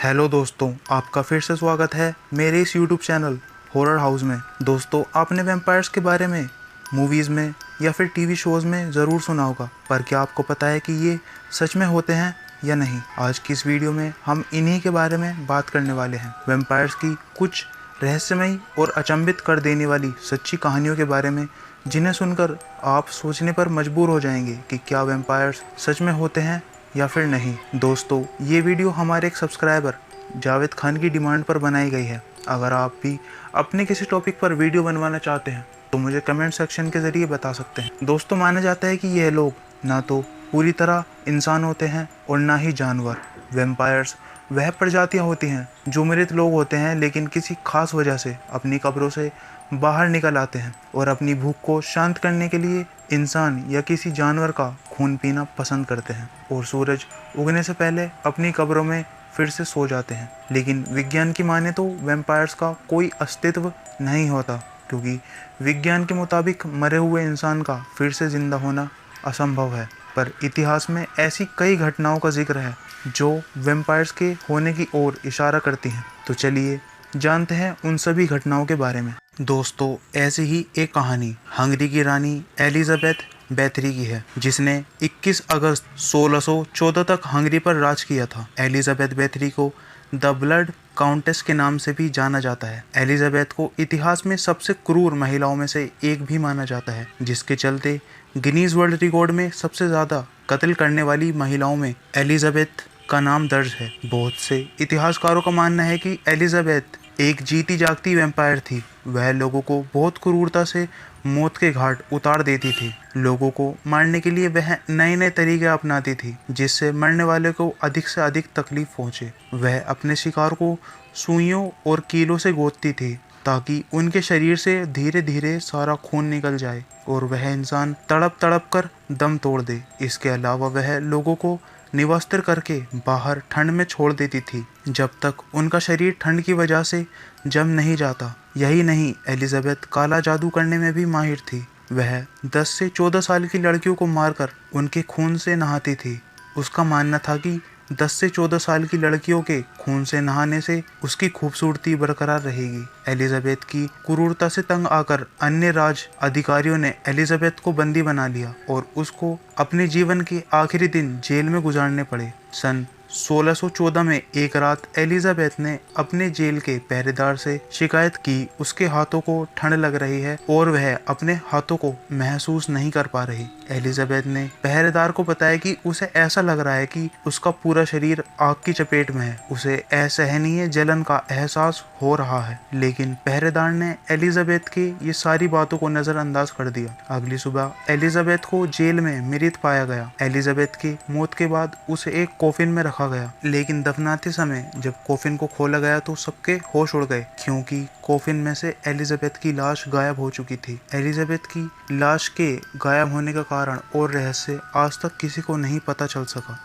Hello दोस्तों, आपका फिर से स्वागत है मेरे इस यूट्यूब चैनल हॉरर हाउस में। दोस्तों, आपने वैम्पायर्स के बारे में मूवीज़ में या फिर टीवी शोज़ में ज़रूर सुना होगा, पर क्या आपको पता है कि ये सच में होते हैं या नहीं? आज की इस वीडियो में हम इन्हीं के बारे में बात करने वाले हैं। वैम्पायर्स की कुछ रहस्यमयी और अचंभित कर देने वाली सच्ची कहानियों के बारे में, जिन्हें सुनकर आप सोचने पर मजबूर हो जाएंगे कि क्या वैम्पायर्स सच में होते हैं या फिर नहीं। दोस्तों, ये वीडियो हमारे एक सब्सक्राइबर जावेद खान की डिमांड पर बनाई गई है। अगर आप भी अपने किसी टॉपिक पर वीडियो बनवाना चाहते हैं तो मुझे कमेंट सेक्शन के ज़रिए बता सकते हैं। दोस्तों, माना जाता है कि यह लोग ना तो पूरी तरह इंसान होते हैं और ना ही जानवर। वैम्पायर्स वह प्रजातियां होती हैं जो मृत लोग होते हैं, लेकिन किसी खास वजह से अपनी कब्रों से बाहर निकल आते हैं और अपनी भूख को शांत करने के लिए इंसान या किसी जानवर का खून पीना पसंद करते हैं और सूरज उगने से पहले अपनी कब्रों में फिर से सो जाते हैं। लेकिन विज्ञान की माने तो वैम्पायर्स का कोई अस्तित्व नहीं होता, क्योंकि विज्ञान के मुताबिक मरे हुए इंसान का फिर से जिंदा होना असंभव है। पर इतिहास में ऐसी कई घटनाओं का जिक्र है जो वैम्पायर्स के होने की ओर इशारा करती हैं। तो चलिए जानते हैं उन सभी घटनाओं के बारे में। दोस्तों, ऐसी ही एक कहानी हंगरी की रानी एलिजाबेथ बैथरी की है, जिसने 21 अगस्त 1614 तक हंगरी पर राज किया था। एलिजाबेथ बैथरी को द ब्लड काउंटेस के नाम से भी जाना जाता है। एलिजाबेथ को इतिहास में सबसे क्रूर महिलाओं में से एक भी माना जाता है, जिसके चलते गिनीज वर्ल्ड रिकॉर्ड में सबसे ज़्यादा कत्ल करने वाली महिलाओं में एलिजाबेथ का नाम दर्ज है। बहुत से इतिहासकारों का मानना है कि एलिजाबेथ एक जीती जागती वैम्पायर थी। वह लोगों को बहुत क्रूरता से मौत के घाट उतार देती थी। लोगों को मारने के लिए वह नए नए तरीके अपनाती थी, जिससे मरने वाले को अधिक से अधिक तकलीफ पहुंचे। वह अपने शिकार को सुइयों और कीलों से गोदती थी, ताकि उनके शरीर से धीरे धीरे सारा खून निकल जाए और वह इंसान तड़प तड़प कर दम तोड़ दे। इसके अलावा वह लोगों को निवस्त्र करके बाहर ठंड में छोड़ देती थी, जब तक उनका शरीर ठंड की वजह से जम नहीं जाता। यही नहीं, एलिजाबेथ काला जादू करने में भी माहिर थी। वह 10 से 14 साल की लड़कियों को मारकर उनके खून से नहाती थी। उसका मानना था कि 10 से 14 साल की लड़कियों के खून से नहाने से उसकी खूबसूरती बरकरार रहेगी। एलिजाबेथ की क्रूरता से तंग आकर अन्य राज अधिकारियों ने एलिजाबेथ को बंदी बना लिया और उसको अपने जीवन के आखिरी दिन जेल में गुजारने पड़े। सन 1614 में एक रात एलिजाबेथ ने अपने जेल के पहरेदार से शिकायत की उसके हाथों को ठंड लग रही है और वह अपने हाथों को महसूस नहीं कर पा रही। एलिजाबेथ ने पहरेदार को बताया कि उसे ऐसा लग रहा है कि उसका पूरा शरीर आग की चपेट में है। उसे असहनीय जलन का एहसास हो रहा है, लेकिन पहरेदार ने एलिजाबेथ की ये सारी बातों को नजरअंदाज कर दिया। अगली सुबह एलिजाबेथ को जेल में मृत पाया गया। एलिजाबेथ की मौत के बाद उसे एक कॉफिन में रखा गया, लेकिन दफनाते समय जब कॉफिन को खोला गया तो सबके होश उड़ गए, क्योंकि कॉफिन में से एलिजाबेथ की लाश गायब हो चुकी थी। एलिजाबेथ की लाश के गायब होने का कारण और रहस्य आज तक किसी को नहीं पता चल सका।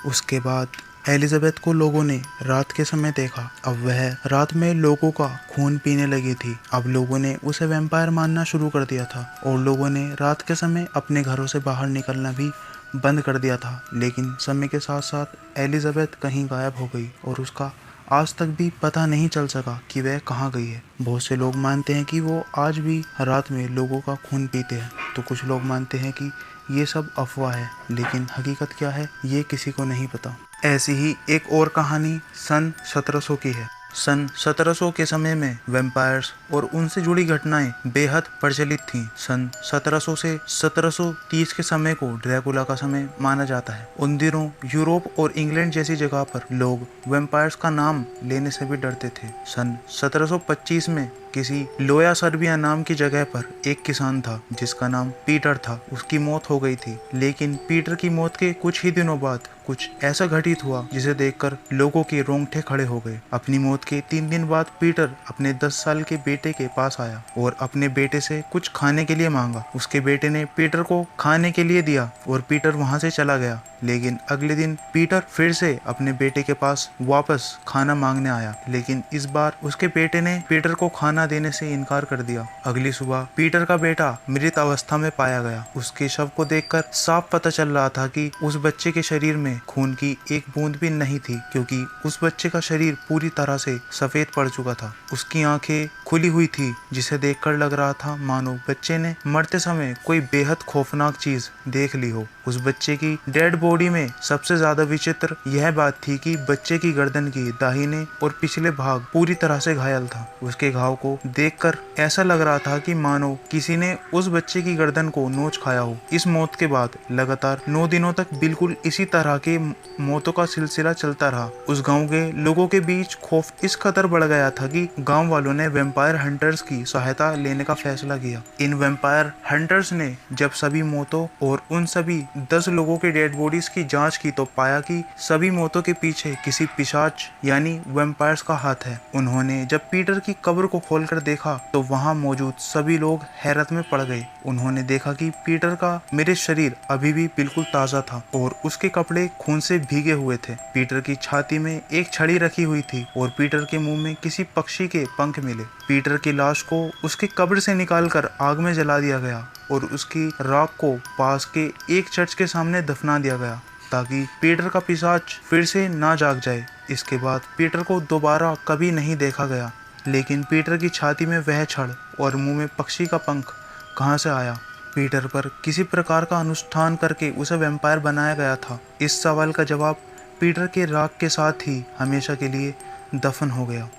उसके बाद एलिजाबेथ को लोगों ने रात के समय देखा। अब वह रात में लोगों का खून पीने लगी थी। अब लोगों ने उसे वैम्पायर मानना शुरू कर दिया था और लोगों ने रात के समय अपने घरों से बाहर निकलना भी बंद कर दिया था। लेकिन समय के साथ साथ एलिजाबेथ कहीं गायब हो गई और उसका आज तक भी पता नहीं चल सका कि वह कहाँ गई है। बहुत से लोग मानते हैं कि वो आज भी रात में लोगों का खून पीते हैं, तो कुछ लोग मानते हैं कि ये सब अफवाह है, लेकिन हकीकत क्या है ये किसी को नहीं पता। ऐसी ही एक और कहानी सन 1700 की है। सन 1700 के समय में वैम्पायर्स और उनसे जुड़ी घटनाएं बेहद प्रचलित थीं। सन 1700 से 1730 के समय को ड्रैकुला का समय माना जाता है। उन दिनों यूरोप और इंग्लैंड जैसी जगह पर लोग वैम्पायर्स का नाम लेने से भी डरते थे। सन 1725 में किसी लोया सर्बिया नाम की जगह पर एक किसान था जिसका नाम पीटर था। उसकी मौत हो गई थी, लेकिन पीटर की मौत के कुछ ही दिनों बाद कुछ ऐसा घटित हुआ जिसे देखकर लोगों के रोंगटे खड़े हो गए। अपनी मौत के 3 दिन बाद पीटर अपने 10 साल के बेटे के पास आया और अपने बेटे से कुछ खाने के लिए मांगा। उसके बेटे ने पीटर को खाने के लिए दिया और पीटर वहां से चला गया। लेकिन अगले दिन पीटर फिर से अपने बेटे के पास वापस खाना मांगने आया, लेकिन इस बार उसके बेटे ने पीटर को खाना खाना देने से इनकार कर दिया। अगली सुबह पीटर का बेटा मृत अवस्था में पाया गया। उसके शव को देखकर साफ पता चल रहा था कि उस बच्चे के शरीर में खून की एक बूंद भी नहीं थी, क्योंकि उस बच्चे का शरीर पूरी तरह से सफेद पड़ चुका था। उसकी आंखें खुली हुई थी, जिसे देखकर लग रहा था मानो बच्चे ने मरते समय कोई बेहद खौफनाक चीज देख ली हो। उस बच्चे की डेड बॉडी में सबसे ज्यादा विचित्र यह बात थी कि बच्चे की गर्दन की दाहिने और पिछले भाग पूरी तरह से घायल था। उसके घाव को देखकर ऐसा लग रहा था कि मानो किसी ने उस बच्चे की गर्दन को नोच खाया हो। इस मौत के बाद लगातार 9 दिनों तक बिल्कुल इसी तरह के मौतों का सिलसिला चलता रहा। उस गांव के लोगों के बीच खौफ इस कदर बढ़ गया था कि गांव वालों ने वैम्पायर हंटर्स की सहायता लेने का फैसला किया। इन वैम्पायर हंटर्स ने जब सभी मौतों और उन सभी 10 लोगों के डेड बॉडीज की जांच की तो पाया कि सभी मौतों के पीछे किसी पिशाच यानी वैम्पायर्स का हाथ है। उन्होंने जब पीटर की कब्र को खोलकर देखा तो वहां मौजूद सभी लोग हैरत में पड़ गए। उन्होंने देखा कि पीटर का मृत शरीर अभी भी बिल्कुल ताजा था और उसके कपड़े खून से भीगे हुए थे। पीटर की छाती में एक छड़ी रखी हुई थी और पीटर के मुंह में किसी पक्षी के पंख मिले। पीटर की लाश को उसकी कब्र से निकालकर आग में जला दिया गया और उसकी राख को पास के एक चर्च के सामने दफना दिया गया ताकि पीटर का पिशाच फिर से ना जाग जाए। इसके बाद पीटर को दोबारा कभी नहीं देखा गया, लेकिन पीटर की छाती में वह छड़ और मुंह में पक्षी का पंख कहां से आया? पीटर पर किसी प्रकार का अनुष्ठान करके उसे वैम्पायर बनाया गया था। इस सवाल का जवाब पीटर के राख के साथ ही हमेशा के लिए दफन हो गया।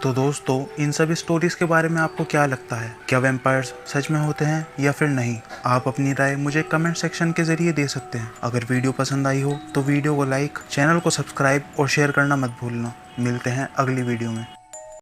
तो दोस्तों, इन सभी स्टोरीज के बारे में आपको क्या लगता है? क्या वैम्पायर्स सच में होते हैं या फिर नहीं? आप अपनी राय मुझे कमेंट सेक्शन के जरिए दे सकते हैं। अगर वीडियो पसंद आई हो तो वीडियो को लाइक, चैनल को सब्सक्राइब और शेयर करना मत भूलना। मिलते हैं अगली वीडियो में।